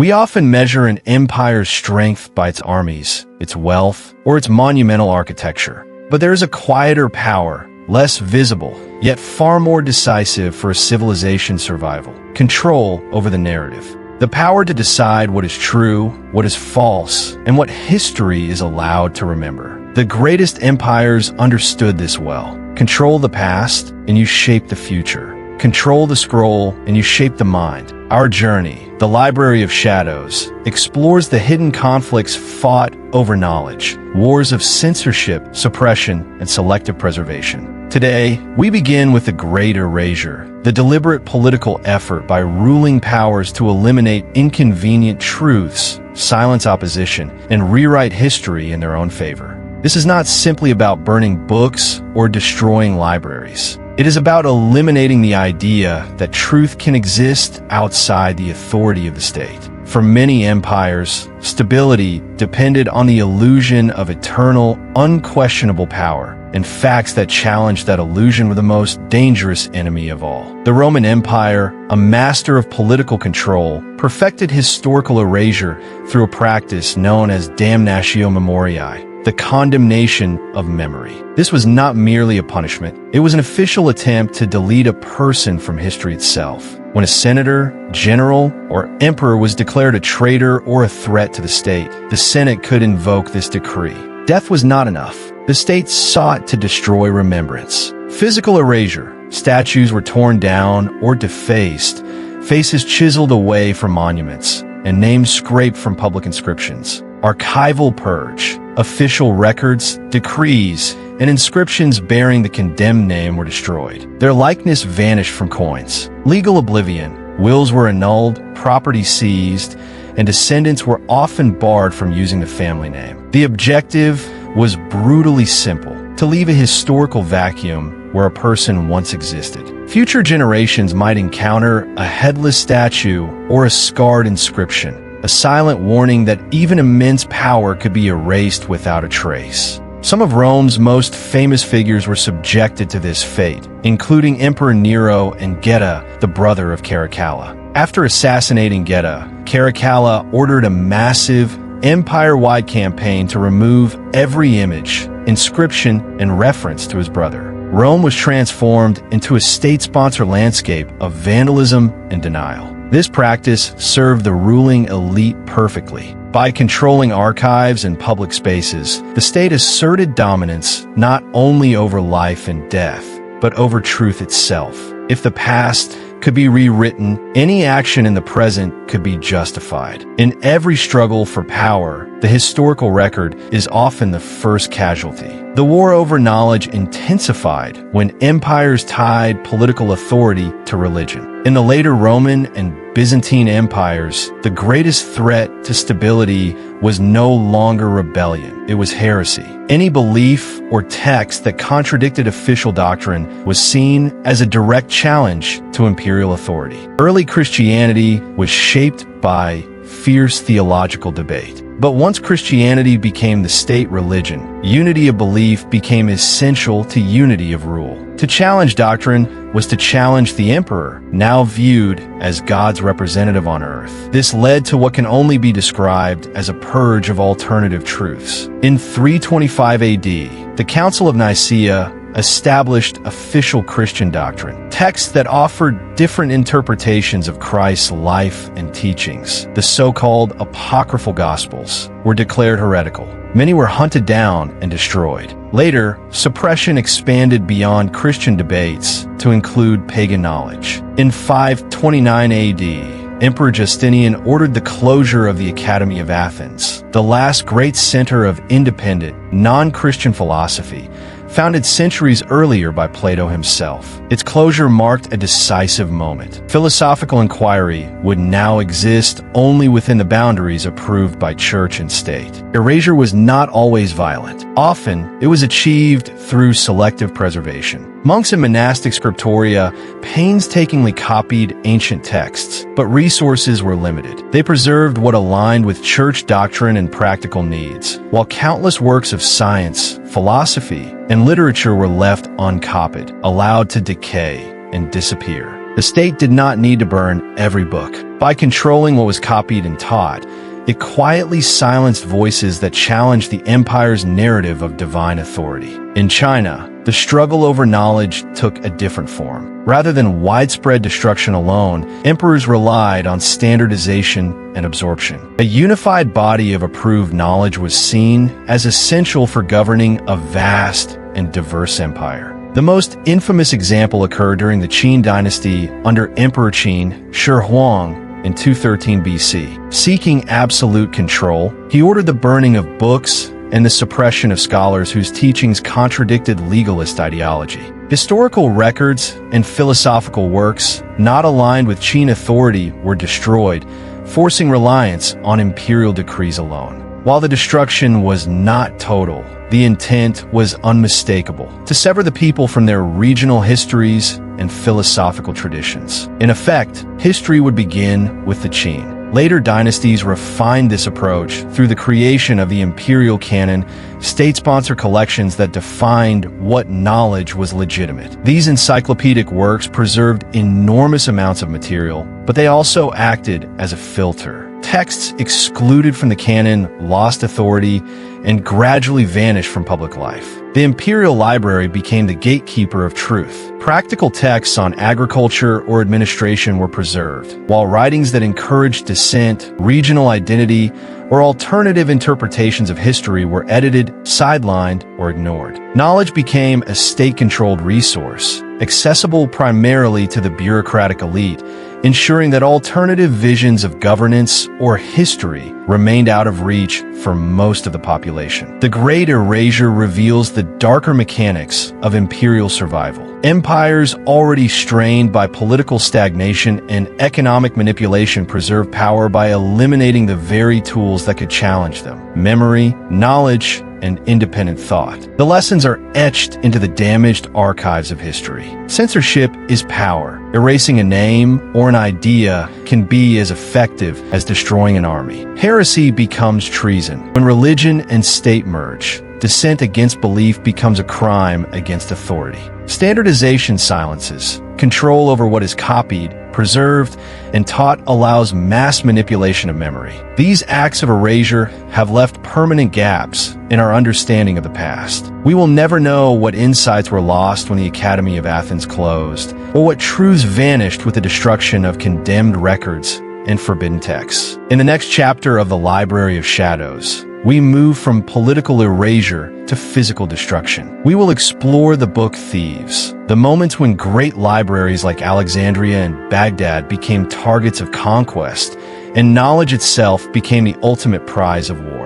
We often measure an empire's strength by its armies, its wealth, or its monumental architecture. But there is a quieter power, less visible, yet far more decisive for a civilization's survival: control over the narrative. The power to decide what is true, what is false, and what history is allowed to remember. The greatest empires understood this well. Control the past, and you shape the future. Control the scroll, and you shape the mind. Our journey, the Library of Shadows, explores the hidden conflicts fought over knowledge, wars of censorship, suppression, and selective preservation. Today, we begin with the Great Erasure, the deliberate political effort by ruling powers to eliminate inconvenient truths, silence opposition, and rewrite history in their own favor. This is not simply about burning books or destroying libraries. It is about eliminating the idea that truth can exist outside the authority of the state. For many empires, stability depended on the illusion of eternal, unquestionable power, and facts that challenged that illusion were the most dangerous enemy of all. The Roman Empire, a master of political control, perfected historical erasure through a practice known as Damnatio Memoriae, the condemnation of memory. This was not merely a punishment. It was an official attempt to delete a person from history itself. When a senator, general, or emperor was declared a traitor or a threat to the state, the Senate could invoke this decree. Death was not enough. The state sought to destroy remembrance. Physical erasure. Statues were torn down or defaced, faces chiseled away from monuments, and names scraped from public inscriptions. Archival purge. Official records, decrees, and inscriptions bearing the condemned name were destroyed. Their likeness vanished from coins. Legal oblivion. Wills were annulled, property seized, and descendants were often barred from using the family name. The objective was brutally simple: to leave a historical vacuum where a person once existed. Future generations might encounter a headless statue or a scarred inscription, a silent warning that even immense power could be erased without a trace. Some of Rome's most famous figures were subjected to this fate, including Emperor Nero and Geta, the brother of Caracalla. After assassinating Geta, Caracalla ordered a massive, empire-wide campaign to remove every image, inscription, and reference to his brother. Rome was transformed into a state-sponsored landscape of vandalism and denial. This practice served the ruling elite perfectly. By controlling archives and public spaces, the state asserted dominance not only over life and death, but over truth itself. If the past could be rewritten, any action in the present could be justified. In every struggle for power, the historical record is often the first casualty. The war over knowledge intensified when empires tied political authority to religion. In the later Roman and Byzantine empires, the greatest threat to stability was no longer rebellion, it was heresy. Any belief or text that contradicted official doctrine was seen as a direct challenge to imperial authority. Early Christianity was shaped by fierce theological debate. But once Christianity became the state religion, unity of belief became essential to unity of rule. To challenge doctrine was to challenge the emperor, now viewed as God's representative on earth. This led to what can only be described as a purge of alternative truths. In 325 AD, the Council of Nicaea established official Christian doctrine. Texts that offered different interpretations of Christ's life and teachings, the so-called apocryphal Gospels, were declared heretical. Many were hunted down and destroyed. Later, suppression expanded beyond Christian debates to include pagan knowledge. In 529 AD, Emperor Justinian ordered the closure of the Academy of Athens, the last great center of independent, non-Christian philosophy, founded centuries earlier by Plato himself. Its closure marked a decisive moment. Philosophical inquiry would now exist only within the boundaries approved by church and state. Erasure was not always violent. Often, it was achieved through selective preservation. Monks and monastic scriptoria painstakingly copied ancient texts, but resources were limited. They preserved what aligned with church doctrine and practical needs, while countless works of science, philosophy, and literature were left uncopied, allowed to decay and disappear. The state did not need to burn every book. By controlling what was copied and taught, it quietly silenced voices that challenged the empire's narrative of divine authority. In China, the struggle over knowledge took a different form. Rather than widespread destruction alone, emperors relied on standardization and absorption. A unified body of approved knowledge was seen as essential for governing a vast and diverse empire. The most infamous example occurred during the Qin dynasty under Emperor Qin Shi Huang in 213 BC. Seeking absolute control, he ordered the burning of books and the suppression of scholars whose teachings contradicted legalist ideology. Historical records and philosophical works not aligned with Qin authority were destroyed, forcing reliance on imperial decrees alone. While the destruction was not total, the intent was unmistakable: to sever the people from their regional histories and philosophical traditions. In effect, history would begin with the Qin. Later dynasties refined this approach through the creation of the imperial canon, state-sponsored collections that defined what knowledge was legitimate. These encyclopedic works preserved enormous amounts of material, but they also acted as a filter. Texts excluded from the canon lost authority and gradually vanished from public life. The imperial library became the gatekeeper of truth. Practical texts on agriculture or administration were preserved, while writings that encouraged dissent, regional identity, or alternative interpretations of history were edited, sidelined, or ignored. Knowledge became a state-controlled resource, accessible primarily to the bureaucratic elite, ensuring that alternative visions of governance or history remained out of reach for most of the population. The Great Erasure reveals the darker mechanics of imperial survival. Empires already strained by political stagnation and economic manipulation preserved power by eliminating the very tools that could challenge them: memory, knowledge, and independent thought. The lessons are etched into the damaged archives of history. Censorship is power. Erasing a name or an idea can be as effective as destroying an army. Heresy becomes treason. When religion and state merge, dissent against belief becomes a crime against authority. Standardization silences. Control over what is copied, preserved, and taught allows mass manipulation of memory. These acts of erasure have left permanent gaps in our understanding of the past. We will never know what insights were lost when the Academy of Athens closed, or what truths vanished with the destruction of condemned records and forbidden texts. In the next chapter of the Library of Shadows, we move from political erasure to physical destruction. We will explore the book thieves, the moments when great libraries like Alexandria and Baghdad became targets of conquest, and knowledge itself became the ultimate prize of war.